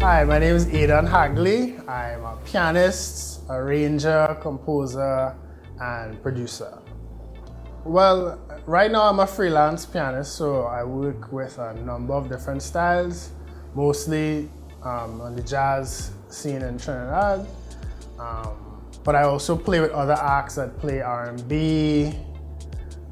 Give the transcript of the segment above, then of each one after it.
Hi, my name is Adan Hagley. I'm a pianist, arranger, composer, and producer. Well, right now I'm a freelance pianist, so I work with a number of different styles, mostly on the jazz scene in Trinidad. But I also play with other acts that play R&B,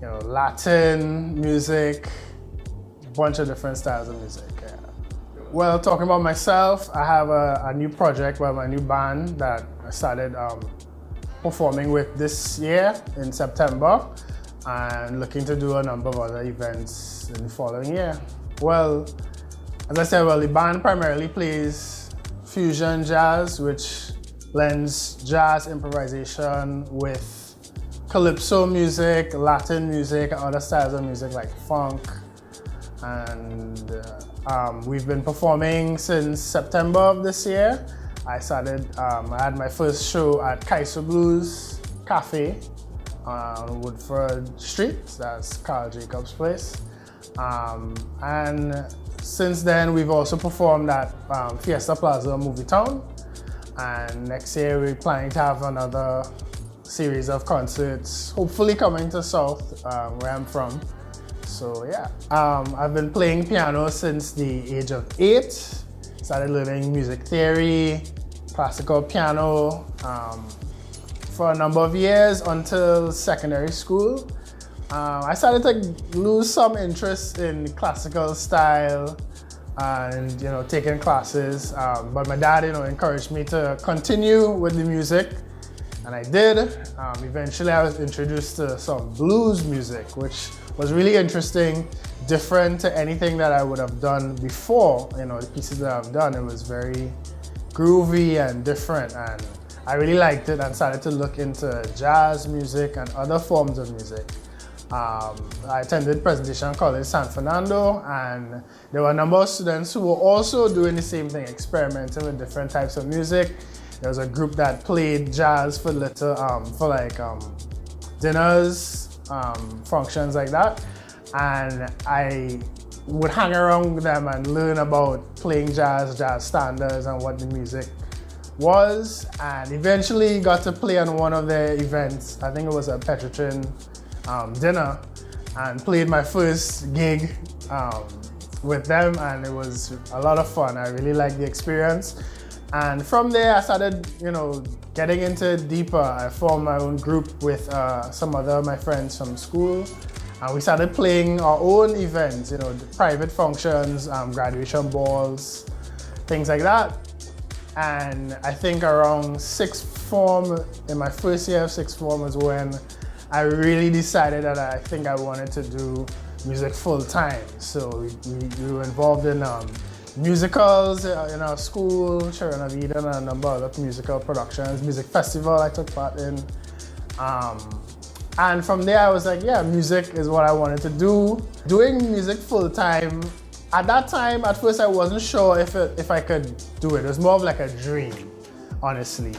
Latin music, a bunch of different styles of music. Yeah. Well, talking about myself, I have a new project, my new band that I started performing with this year in September, and looking to do a number of other events in the following year. Well, as I said, the band primarily plays fusion jazz, which blends jazz improvisation with calypso music, Latin music, and other styles of music like funk. And we've been performing since September of this year. I had my first show at Kaiso Blues Cafe on Woodford Street, that's Carl Jacobs' place. And since then, we've also performed at Fiesta Plaza, Movie Town. And next year, we're planning to have another series of concerts, hopefully coming to South, where I'm from. So yeah, I've been playing piano since the age of 8. Started learning music theory, classical piano, for a number of years until secondary school. I started to lose some interest in classical style and taking classes, but my dad encouraged me to continue with the music, and I did. Eventually I was introduced to some blues music, which was really interesting, different to anything that I would have done before. The pieces that I've done, it was very groovy and different, and I really liked it and started to look into jazz music and other forms of music. I attended Presentation College San Fernando, and there were a number of students who were also doing the same thing, experimenting with different types of music. There was a group that played jazz for dinners, functions like that, and I would hang around with them and learn about playing jazz standards and what the music was, and eventually got to play on one of their events. I think it was a Petrotrin dinner, and played my first gig with them, and it was a lot of fun. I really liked the experience, and from there I started getting into it deeper. I formed my own group with some other of my friends from school, and we started playing our own events, private functions, graduation balls, things like that. And I think around sixth form, in my first year of sixth form, was when I really decided that I think I wanted to do music full time. So we were involved in musicals in our school, Children of Eden, and a number of other musical productions, music festival I took part in. And from there I was like, yeah, music is what I wanted to do. Doing music full time, at that time, at first I wasn't sure if I could do it. It was more of like a dream, honestly.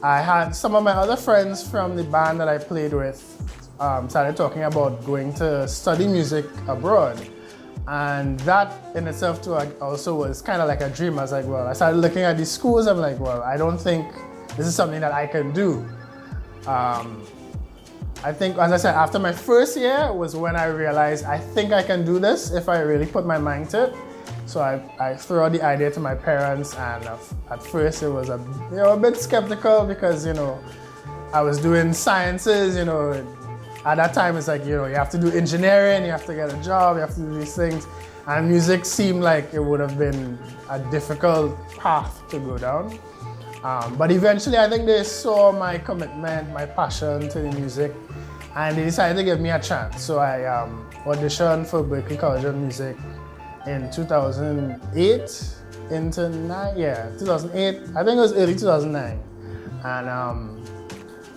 I had some of my other friends from the band that I played with started talking about going to study music abroad. And that in itself too also was kind of like a dream. I was like, I started looking at these schools. I'm like, I don't think this is something that I can do. I think, as I said, after my first year was when I realized I think I can do this if I really put my mind to it. So I threw out the idea to my parents, and at first it was a bit skeptical because I was doing sciences. At that time it's like you have to do engineering, you have to get a job, you have to do these things, and music seemed like it would have been a difficult path to go down. But eventually I think they saw my commitment, my passion to the music, and they decided to give me a chance. So I auditioned for Berklee College of Music in 2008 into 2008. I think it was early 2009, and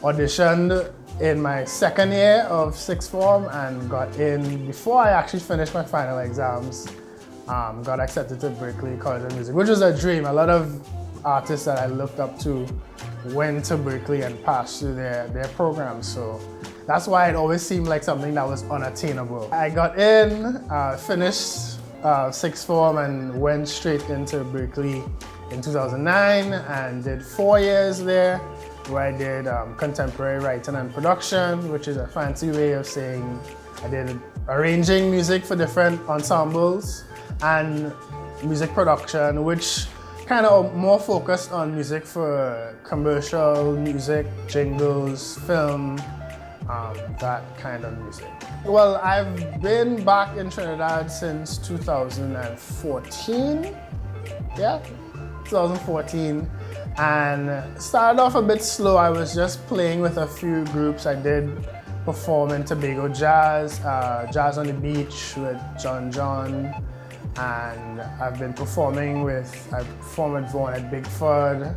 auditioned in my second year of sixth form and got in before I actually finished my final exams. Got accepted to Berklee College of Music, which was a dream. A lot of artists that I looked up to went to Berklee and passed through their programs, so that's why it always seemed like something that was unattainable. I got in, finished sixth form and went straight into Berklee in 2009 and did 4 years there, where I did contemporary writing and production, which is a fancy way of saying I did arranging music for different ensembles, and music production, which kind of more focused on music for commercial music, jingles, film, that kind of music. Well, I've been back in Trinidad since 2014. Yeah, 2014. And started off a bit slow. I was just playing with a few groups. I did perform in Tobago Jazz, Jazz on the Beach with John, and I've been performing with, I performed with Vaughan at Bigford,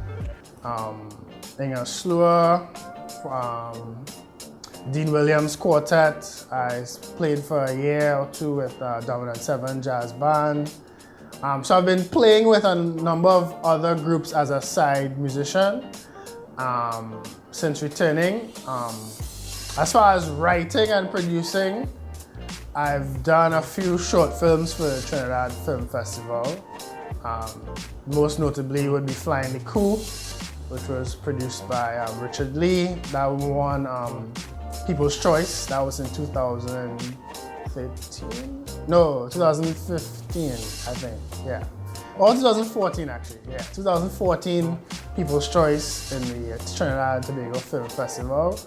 Inga Slua, Dean Williams Quartet. I played for a year or two with Dominant 7 Jazz Band. So I've been playing with a number of other groups as a side musician since returning. As far as writing and producing, I've done a few short films for the Trinidad Film Festival. Most notably would be Flying the Coup, which was produced by Richard Lee. That won People's Choice. That was in 2015? No, 2015, I think, yeah. Or 2014, actually, yeah. 2014 People's Choice in the Trinidad and Tobago Film Festival.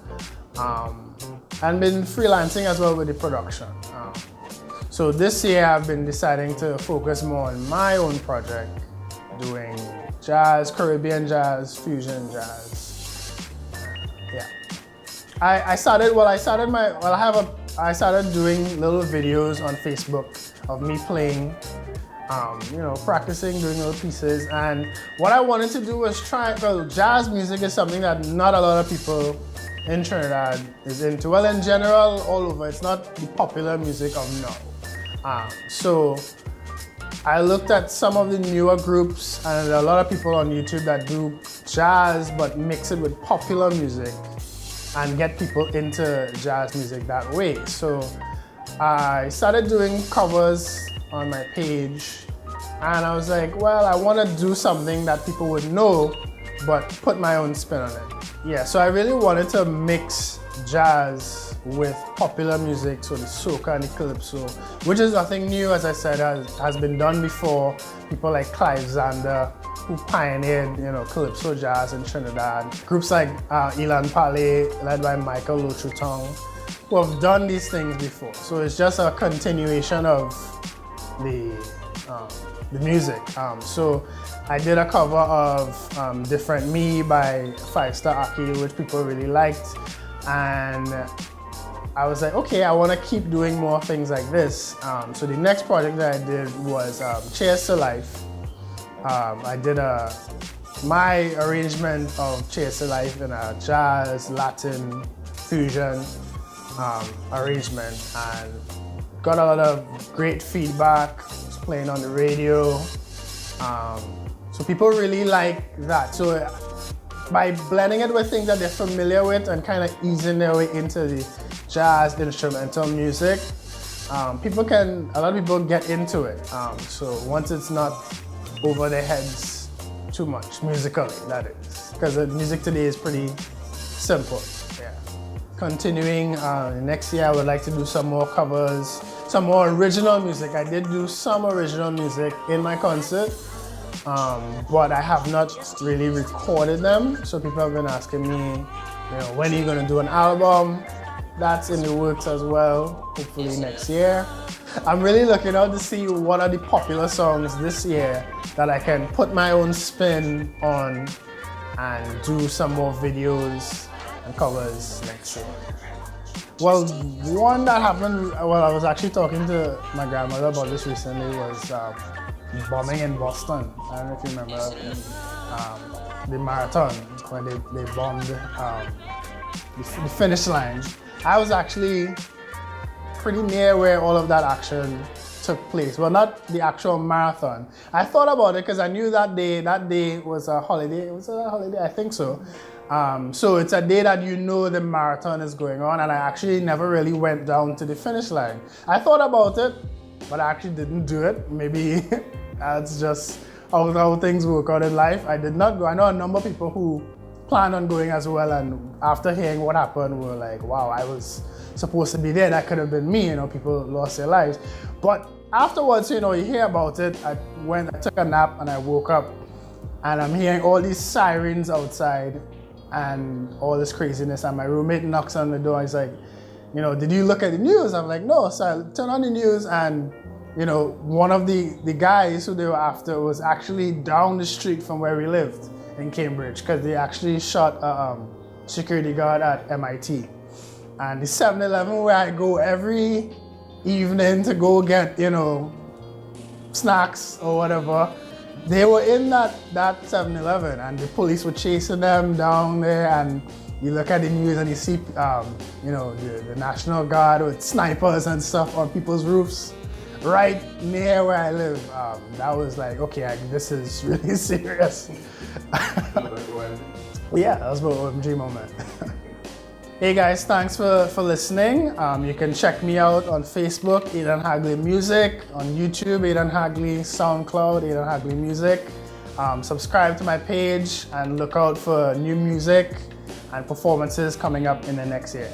And been freelancing as well with the production. So this year I've been deciding to focus more on my own project, doing jazz, Caribbean jazz, fusion jazz. Yeah. I started doing little videos on Facebook of me playing, practicing, doing little pieces. And what I wanted to do was jazz music is something that not a lot of people in Trinidad is into. Well, in general, all over, it's not the popular music of now. So I looked at some of the newer groups, and a lot of people on YouTube that do jazz but mix it with popular music and get people into jazz music that way. So I started doing covers on my page, and I was like, well, I want to do something that people would know but put my own spin on it. Yeah, so I really wanted to mix jazz with popular music, so the soca and the calypso, which is nothing new, as I said, has been done before. People like Clive Zander, who pioneered, calypso jazz in Trinidad. Groups like Elan Palais, led by Michael Lotrutong, who have done these things before. So it's just a continuation of the music. So I did a cover of Different Me by Fiesta Plaza, which people really liked. And I was like, okay, I want to keep doing more things like this. So the next project that I did was Cheers to Life. I did my arrangement of Cheers to Life in a jazz, Latin, fusion arrangement, and got a lot of great feedback. Playing on the radio. So people really like that. So by blending it with things that they're familiar with and kind of easing their way into the jazz instrumental music, a lot of people get into it. So once it's not over their heads too much, musically, that is. Because the music today is pretty simple. Yeah. Continuing, next year I would like to do some more covers, some more original music. I did do some original music in my concert, but I have not really recorded them. So people have been asking me, when are you gonna do an album? That's in the works as well, hopefully next year. I'm really looking out to see what are the popular songs this year that I can put my own spin on and do some more videos and covers next year. Well, one that happened, I was actually talking to my grandmother about this recently, was bombing in Boston. I don't know if you remember the marathon when they bombed the finish line. I was actually pretty near where all of that action took place. Well, not the actual marathon. I thought about it because I knew that day was a holiday. Was it a holiday? I think so. So it's a day that the marathon is going on, and I actually never really went down to the finish line. I thought about it, but I actually didn't do it. Maybe that's just how things work out in life. I did not go. I know a number of people who planned on going as well, and after hearing what happened, were like, wow, I was supposed to be there. That could have been me. People lost their lives. But afterwards, you hear about it. I took a nap and I woke up, and I'm hearing all these sirens outside and all this craziness. And my roommate knocks on the door. He's like, did you look at the news? I'm like, no. So I turn on the news, and one of the guys who they were after was actually down the street from where we lived in Cambridge, because they actually shot a security guard at MIT. And the 7-Eleven where I go every evening to go get, snacks or whatever, they were in that 7-Eleven, and the police were chasing them down there. And you look at the news and you see, the National Guard with snipers and stuff on people's roofs right near where I live. That was like, okay, this is really serious. Yeah, that was my OMG moment. Hey guys, thanks for listening. You can check me out on Facebook, Adan Hagley Music, on YouTube, Adan Hagley, SoundCloud, Adan Hagley Music. Subscribe to my page and look out for new music and performances coming up in the next year.